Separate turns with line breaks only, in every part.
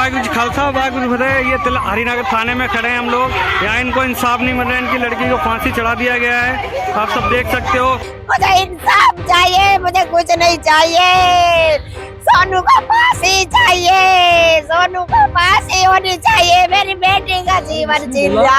वाहिगुरू जी खालसा वाहिगुरू जी फतेह। ये हरिनगर थाने में खड़े हैं हम लोग। यहाँ इनको इंसाफ नहीं मिल रहा है। इनकी लड़की को फांसी चढ़ा दिया गया है, आप सब देख सकते हो।
मुझे इंसाफ चाहिए, मुझे कुछ नहीं चाहिए। सोनू को फांसी चाहिए, सोनू को फांसी होनी चाहिए। मेरी बेटी का जीवन जिंदा।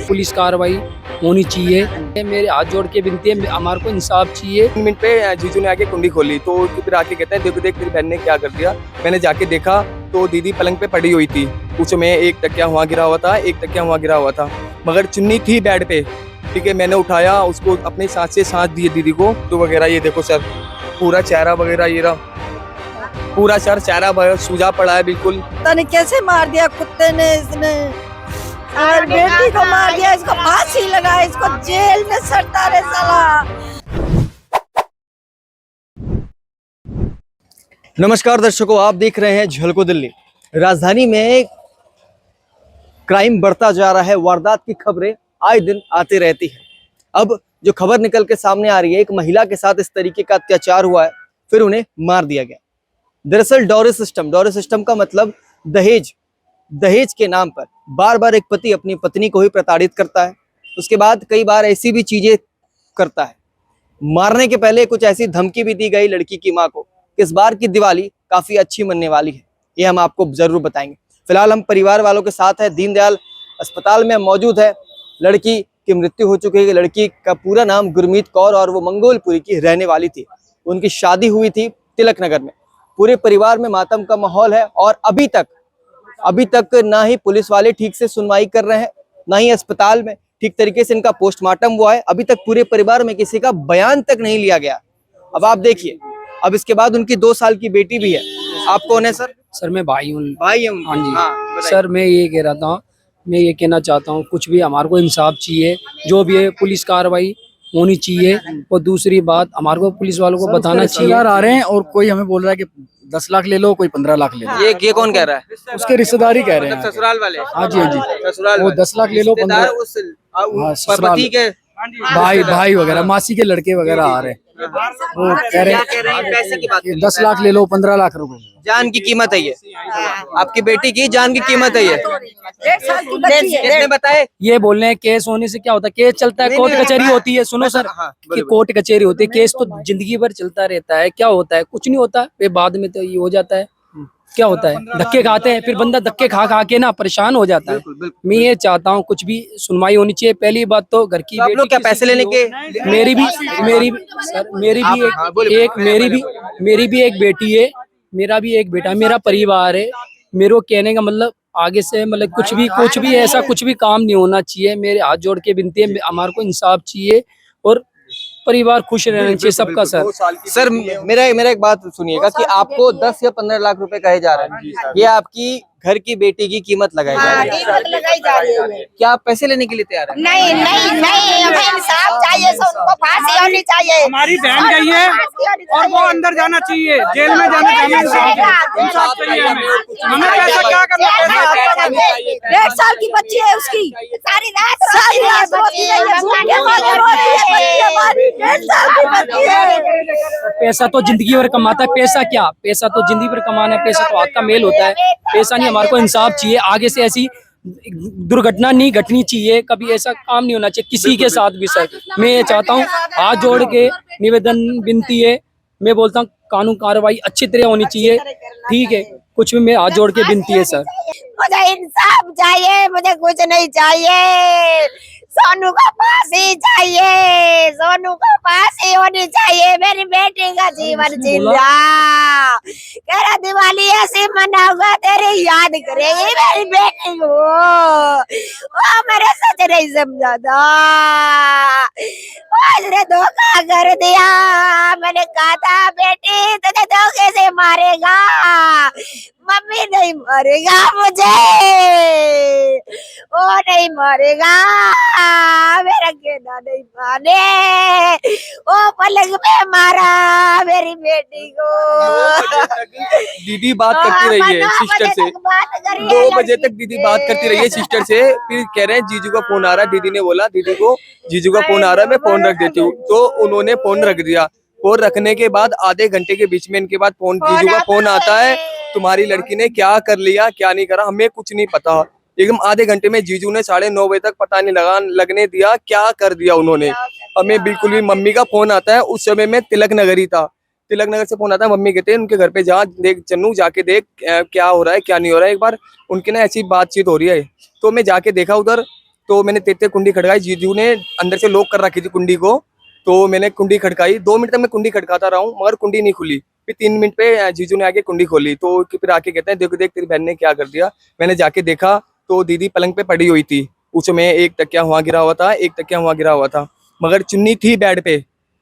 पुलिस कार्रवाई होनी चाहिए। मेरे हाथ जोड़ के विनती है, हमारे को इंसाफ चाहिए।
3 मिनट पे जीजू ने आके कुंडी खोली तो फिर आके कहता है देखो देख तेरी बहन ने क्या कर दिया। मैंने जाके देखा तो दीदी पलंग पे पड़ी हुई थी, पूछो में एक तकिया वहाँ गिरा हुआ था, एक तकिया वहाँ गिरा हुआ था, मगर चुन्नी थी बेड पे। ठीक है, मैंने उठाया उसको, अपने साथ से सांस दिए दीदी को तो वगैरह। ये देखो सर, पूरा चेहरा वगैरह ये रहा, पूरा सर चेहरा सूजा पड़ा है बिल्कुल।
पता नहीं कैसे मार दिया कुत्ते ने इसने, और बेटी को मार दिया। इसको फांसी लगा, इसको जेल में सड़ता रहे साला।
नमस्कार दर्शकों, आप देख रहे हैं झलको दिल्ली। राजधानी में क्राइम बढ़ता जा रहा है, वारदात की खबरें आए दिन आती रहती है। अब जो खबर निकल के सामने आ रही है, एक महिला के साथ इस तरीके का अत्याचार हुआ है, फिर उन्हें मार दिया गया। दरअसल डॉरी सिस्टम का मतलब दहेज के नाम पर बार बार एक पति अपनी पत्नी को ही प्रताड़ित करता है। उसके बाद कई बार ऐसी भी चीजें करता है। मारने के पहले कुछ ऐसी धमकी भी दी गई लड़की की मां को। इस बार की दिवाली काफी अच्छी मनने वाली है, ये हम आपको जरूर बताएंगे। फिलहाल हम परिवार वालों के साथ है, दीनदयाल अस्पताल में मौजूद है। लड़की की मृत्यु हो चुकी है। लड़की का पूरा नाम गुरमीत कौर और वो मंगोलपुरी की रहने वाली थी। उनकी शादी हुई थी तिलक नगर में। पूरे परिवार में मातम का माहौल है और अभी तक ना ही पुलिस वाले ठीक से सुनवाई कर रहे हैं, ना ही अस्पताल में ठीक तरीके से इनका पोस्टमार्टम हुआ है। अभी तक पूरे परिवार में किसी का बयान तक नहीं लिया गया। अब आप देखिए, अब इसके बाद उनकी 2 साल की बेटी भी है। आप कौन है सर?
सर मैं भाई हूँ।
भाई हम।
हाँ जी।
हाँ,
सर मैं ये कह रहा था, मैं ये कहना चाहता हूँ, कुछ भी हमारे को इंसाफ चाहिए। जो भी है पुलिस कार्रवाई होनी चाहिए। और दूसरी बात, हमारे को पुलिस वालों को बताना चाहिए।
आ रहे हैं और कोई हमें बोल रहा है कि 10 लाख ले लो, कोई 15 लाख ले लो।
ये कौन कह रहा है?
उसके रिश्तेदारी कह रहे हैं।
ससुराल वाले?
हाँ जी, हाँ जी।
ससुराल
वो 10 लाख ले लो, 15
हाँ,
ससुराल
पति के
भाई वगैरह, मासी के लड़के वगैरह आ रहे हैं। वो कह रहे हैं
पैसे की बात?
10 लाख ले लो, 15 लाख रुपए।
जान की कीमत है ये, आपकी बेटी की जान की कीमत है ये।
1.5 साल की बच्ची है।
किसने बताए?
ये बोल रहे हैं केस होने से क्या होता है, केस चलता है, कोर्ट कचहरी होती है। सुनो सर,
हाँ,
कि कोर्ट कचहरी होती है, केस तो जिंदगी भर चलता रहता है। क्या होता है? कुछ नहीं होता। ये बाद में तो ये हो जाता है। क्या होता है? धक्के खाते हैं, फिर बंदा धक्के खा के ना परेशान हो जाता है। मैं ये चाहता हूँ कुछ भी सुनवाई होनी चाहिए। पहली बात तो घर की
आप लोग क्या पैसे लेने के?
मेरी भी एक बेटी है, मेरा भी एक बेटा है, मेरा परिवार है। मेरे को कहने का मतलब आगे से मतलब कुछ भी ऐसा कुछ भी काम नहीं होना चाहिए। मेरे हाथ जोड़ के विनती है, हमारे को इंसाफ चाहिए और परिवार खुश रहना चाहिए सबका।
सर मेरा एक बात सुनिएगा कि आपको 10 या 15 लाख रुपए कहे जा रहे हैं, ये आपकी घर की बेटी की कीमत लगाई जा रही है।
कीमत लगाई जा रही है।
क्या आप पैसे लेने के लिए तैयार हैं?
नहीं, हमें इंसाफ चाहिए। सोनू को फांसी होनी चाहिए।
हमारी बहन गई है और वो अंदर जाना चाहिए, जेल में जाना चाहिए। इंसाफ चाहिए हमें पैसा क्या करना?
1.5 साल की बच्ची है उसकी, सारी रात रोती है, भूखे मारे रोती है बच्ची हमारी। 1.5 साल की बच्ची है।
पैसा तो जिंदगी भर कमाता है। पैसा क्या? पैसा तो जिंदगी भर कमाना है। पैसा तो हाथ का मेल होता है। पैसा नहीं, हमारे को इंसाफ चाहिए। आगे से ऐसी दुर्घटना नहीं घटनी चाहिए, कभी ऐसा काम नहीं होना चाहिए किसी के साथ भी। सर मैं ये चाहता हूँ, हाथ जोड़ के निवेदन विनती है, मैं बोलता हूँ कानून कार्रवाई अच्छी तरह होनी चाहिए। ठीक है, कुछ भी मैं हाथ जोड़ के विनती है सर।
मुझे इंसाफ चाहिए, मुझे कुछ नहीं चाहिए। सोनू को फांसी चाहिए, सोनू को फांसी होनी चाहिए। मेरी बेटी का जीवन जिंदा। कह रहा दिवाली ऐसे मनाऊंगा, तेरी याद करेगी मेरी बेटी को। वो मेरे सच नहीं समझा था, उसने धोखा कर दिया। मैंने कहा था बेटी तुझे धोखे से मारेगा, मम्मी नहीं मारेगा मुझे, वो नहीं मारेगा, मेरा कहना नहीं माने। वो पलंग में मारा मेरी बेटी को।
दीदी बात करती रही है सिस्टर से, 2 बजे तक दीदी बात करती रही है सिस्टर से। फिर कह रहे हैं जीजू का फोन आ रहा है। दीदी ने बोला दीदी को जीजू का फोन आ रहा है, मैं फोन रख देती हूँ। तो उन्होंने फोन रख दिया। फोन रखने के बाद आधे घंटे के बीच में इनके बाद जीजू का फोन आता है तुम्हारी लड़की ने क्या कर लिया क्या नहीं करा हमें कुछ नहीं पता। एकदम आधे घंटे में जीजू ने 9:30 बजे तक पता नहीं लगने दिया क्या कर दिया उन्होंने। हमें बिल्कुल भी, मम्मी का फोन आता है उस समय में तिलक नगर ही था, तिलक नगर से फोन आता है, मम्मी कहते हैं उनके घर पे जा, देख चन्नू जाके देख क्या हो रहा है क्या नहीं हो रहा है। एक बार उनकी ना ऐसी बातचीत हो रही है, तो मैं जाके देखा उधर, तो मैंने तेते कुंडी खड़काई, जीजू ने अंदर से लॉक कर रखी थी कुंडी को, तो मैंने कुंडी खड़काई। 2 मिनट तक मैं कुंडी खड़काता रहा हूँ मगर कुंडी नहीं खुली। फिर 3 मिनट पे जीजू ने आके कुंडी खोली, तो फिर आके कहते हैं देखो देख तेरी बहन ने क्या कर दिया। मैंने जाके देखा तो दीदी पलंग पे पड़ी हुई थी, उसमें एक तकिया वहाँ गिरा हुआ था, एक तकिया वहाँ गिरा हुआ था, मगर चुन्नी थी बेड पे।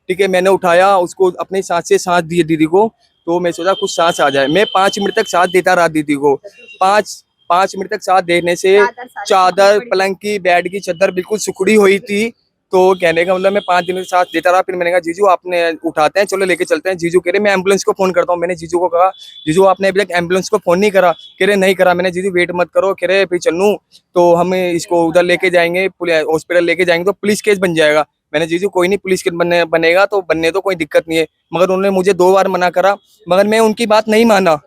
ठीक है, मैंने उठाया उसको, अपनी सांस से सांस दी दीदी को, तो मैं सोचा कुछ सांस आ जाए। मैं 5 मिनट तक सांस देता रहा दीदी को। 5 मिनट तक सांस देने से चादर, पलंग की, बेड की चादर बिल्कुल सुखड़ी हुई थी। तो कहने का मतलब मैं 5 दिन सांस देता रहा। फिर मैंने कहा जीजू आपने उठाते हैं, चलो लेके चलते हैं। जीजू कह रहे मैं एम्बुलेंस को फोन करता हूँ। मैंने जीजू को कहा जीजू आपने अभी तक एम्बुलेंस को फोन नहीं करा? कह रहे नहीं करा। मैंने जीजू वेट मत करो, कह रहे फिर चन्नू तो हम इसको उधर लेके जाएंगे, हॉस्पिटल लेके जाएंगे तो पुलिस केस बन जाएगा। मैंने जीजू कोई नहीं, पुलिस केस बनेगा तो बनने तो कोई दिक्कत नहीं है, मगर उन्होंने मुझे 2 बार मना करा, मगर मैं उनकी बात नहीं माना।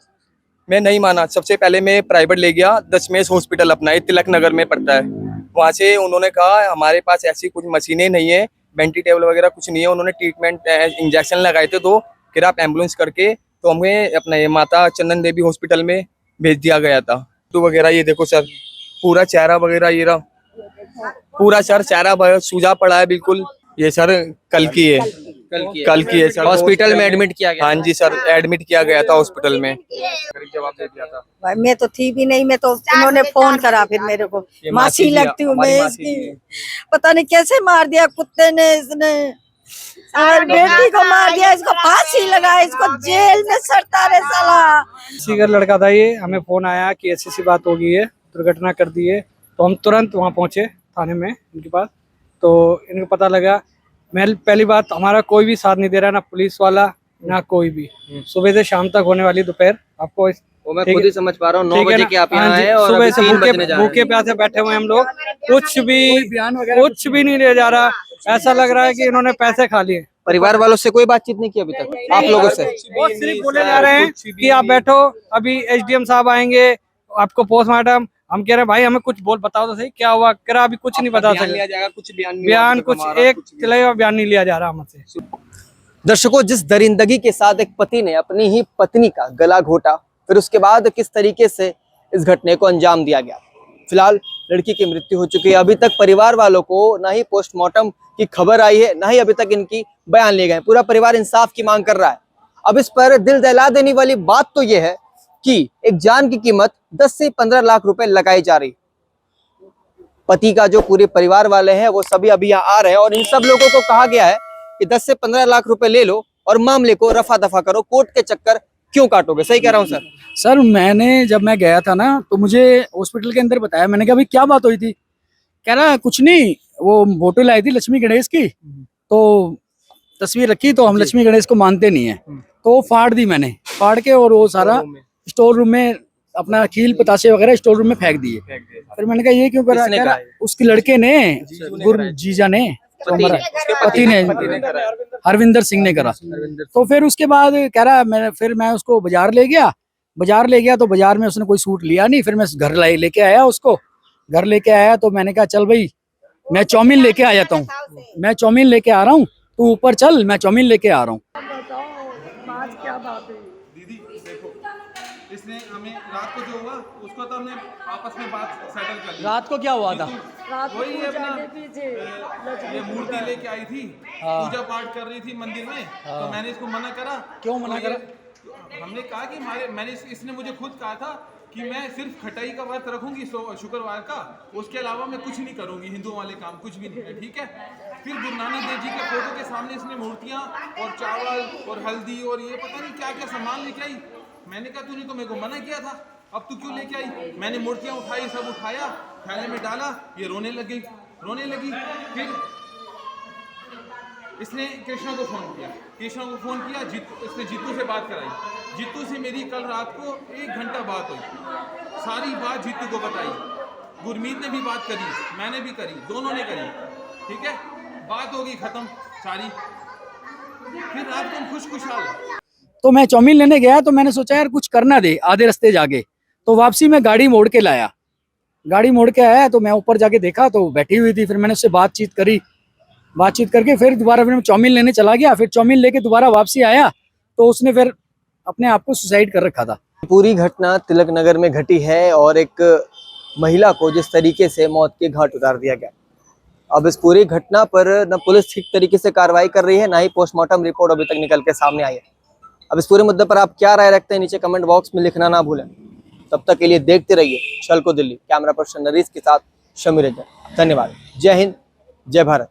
मैं नहीं माना। सबसे पहले मैं प्राइवेट ले गया, दशमेश हॉस्पिटल अपना, ये तिलक नगर में पड़ता है। वहाँ से उन्होंने कहा हमारे पास ऐसी कुछ मशीनें नहीं है, वेंटिलेटर वगैरह कुछ नहीं है। उन्होंने ट्रीटमेंट इंजेक्शन लगाए थे, तो फिर आप एम्बुलेंस करके तो हमें अपना ये माता चंदन देवी हॉस्पिटल में भेज दिया गया था। तो वगैरह ये देखो सर, पूरा चेहरा वगैरह ये रहा, पूरा सर चेहरा सूजा पड़ा है बिल्कुल। ये सर कल की है, कल की है सर।
हॉस्पिटल में एडमिट किया गया?
हाँ जी सर, एडमिट किया गया था हॉस्पिटल में। जवाब दे दिया था
भाई मैं तो थी भी नहीं, मैं तो इन्होंने फोन करा फिर मेरे को, मासी लगती हूँ मैं इसकी। पता नहीं कैसे मार दिया कुत्ते ने, इसने हमारी बेटी को मार दिया, इसको फांसी लगा, इसको जेल में सड़ता रहे साला।
इसी का लड़का था ये, हमें फोन आया कि ऐसी सी बात हो गई है, दुर्घटना कर दी है। तो हम तुरंत वहाँ पहुँचे थाने में इनके पास। तो इनको पता लगा, मैं पहली बात हमारा कोई भी साथ नहीं दे रहा, ना पुलिस वाला ना कोई भी। सुबह से शाम तक होने वाली दोपहर आपको
वो मैं खुद ही समझ पा रहा हूँ। 9 बजे के आप यहाँ आए और
सुबह से
अभी 3 बजने जा रहे हैं।
भूखे प्यासे बैठे हुए हम लोग, कुछ भी नहीं ले जा रहा। ऐसा लग रहा है कि इन्होंने पैसे खा लिए।
परिवार वालों से कोई बातचीत नहीं की अभी तक आप लोगों से?
वो सिर्फ बोले जा रहे हैं कि आप बैठो, अभी एसडीएम साहब आएंगे, आपको पोस्टमार्टम। हम कह रहे हैं भाई हमें कुछ बोल बताओ तो सही क्या हुआ। कह रहा अभी कुछ नहीं बता सकते,
कुछ
बयान कुछ एक चिल्लाया बयान नहीं लिया जा रहा हमसे।
दर्शकों, जिस दरिंदगी के साथ एक पति ने अपनी ही पत्नी का गला घोटा, फिर उसके बाद किस तरीके से इस घटने को अंजाम दिया गया। फिलहाल लड़की की मृत्यु हो चुकी है। अभी तक परिवार वालों को ना ही पोस्टमार्टम की खबर आई है, ना ही अभी तक इनकी बयान लिए गए। पूरा परिवार इंसाफ की मांग कर रहा है। अब इस पर दिल दहला देने वाली बात तो यह है कि एक जान की कीमत 10 से 15 लाख रुपए लगाई जा रही। पति का जो पूरे परिवार वाले हैं वो सभी अभी यहाँ आ रहे हैं और इन सब लोगों को कहा गया है कि 10 से 15 लाख रुपए ले लो और मामले को रफा दफा करो, कोर्ट के चक्कर क्यों काटोगे। सही कह रहा हूँ सर?
सर मैंने जब मैं गया था ना तो मुझे हॉस्पिटल के अंदर बताया, मैंने कहा भाई क्या बात हुई थी? कह रहा कुछ नहीं, वो फोटो लाई थी लक्ष्मी गणेश की, तो तस्वीर रखी, तो हम लक्ष्मी गणेश को मानते नहीं है, तो फाड़ दी मैंने, फाड़ के और वो सारा स्टोर रूम में अपना खील पतासे वगैरह स्टोर रूम में फेंक दिए। फिर मैंने कहा ये क्यों करा? कह रहा उसके लड़के ने, जीजा ने, तो हमारा पति ने, हरविंदर सिंह ने करा। तो फिर उसके बाद कह रहा मैं उसको बाजार ले गया तो बाजार में उसने कोई सूट लिया नहीं। फिर मैं घर लेके आया उसको, घर लेके आया तो मैंने कहा चल भाई मैं चाउमीन लेके आ जाता हूँ, मैं चाउमीन लेके आ रहा हूँ, तू ऊपर चल, मैं चाउमीन लेके आ रहा हूँ।
दीदी देखो, इसने हमें रात को जो हुआ उसको तो हमने आपस में बात सेटल कर ली।
रात को क्या हुआ था?
वही अपना ये मूर्ति लेके आई थी, पूजा पाठ कर रही थी मंदिर में, तो मैंने इसको मना करा।
क्यों मना करा?
हमने कहा कि इसने मुझे खुद कहा था कि मैं सिर्फ खटाई का व्रत रखूंगी शुक्रवार का, उसके अलावा मैं कुछ नहीं करूंगी, हिंदुओं वाले काम कुछ भी नहीं है, ठीक है। फिर गुरु नानक देव जी के फोटो के सामने इसने मूर्तियां और चावल और हल्दी और ये पता नहीं क्या क्या सामान लेके आई। मैंने कहा तूने तो मेरे को मना किया था, अब तू क्यों लेके आई? मैंने मूर्तियां उठाई, सब उठाया, थैले में डाला, ये रोने लगी। फिर इसने कृष्णा को फोन किया, इसने जीतू से बात कराई। जीतू से मेरी कल रात को 1 घंटा बात हुई, सारी बात जीतू को बताई। गुरमीत ने भी बात करी, मैंने भी करी, दोनों ने करी, ठीक है। बात हो गई खत्म सारी। फिर रात को खुशखुशाल।
तो मैं चाउमीन लेने गया तो मैंने सोचा यार कुछ करना दे आधे रास्ते जाके, तो वापसी में गाड़ी मोड़ के लाया, गाड़ी मोड़ के आया तो मैं ऊपर जाके देखा तो बैठी हुई थी। फिर मैंने उससे बातचीत करी, बातचीत करके फिर दोबारा फिर मैं चाउमीन लेने चला गया। फिर चाउमीन लेके दोबारा वापसी आया तो उसने फिर अपने आप को सुसाइड कर रखा था।
पूरी घटना तिलक नगर में घटी है और एक महिला को जिस तरीके से मौत के घाट उतार दिया गया। अब इस पूरी घटना पर न पुलिस ठीक तरीके से कार्रवाई कर रही है, ना ही पोस्टमार्टम रिपोर्ट अभी तक निकल के सामने आई है। अब इस पूरे मुद्दे पर आप क्या राय रखते हैं नीचे कमेंट बॉक्स में लिखना ना भूलें। तब तक के लिए देखते रहिए छलको दिल्ली। कैमरा पर्सन नरीश के साथ शमीर रजन। धन्यवाद। जय हिंद, जय भारत।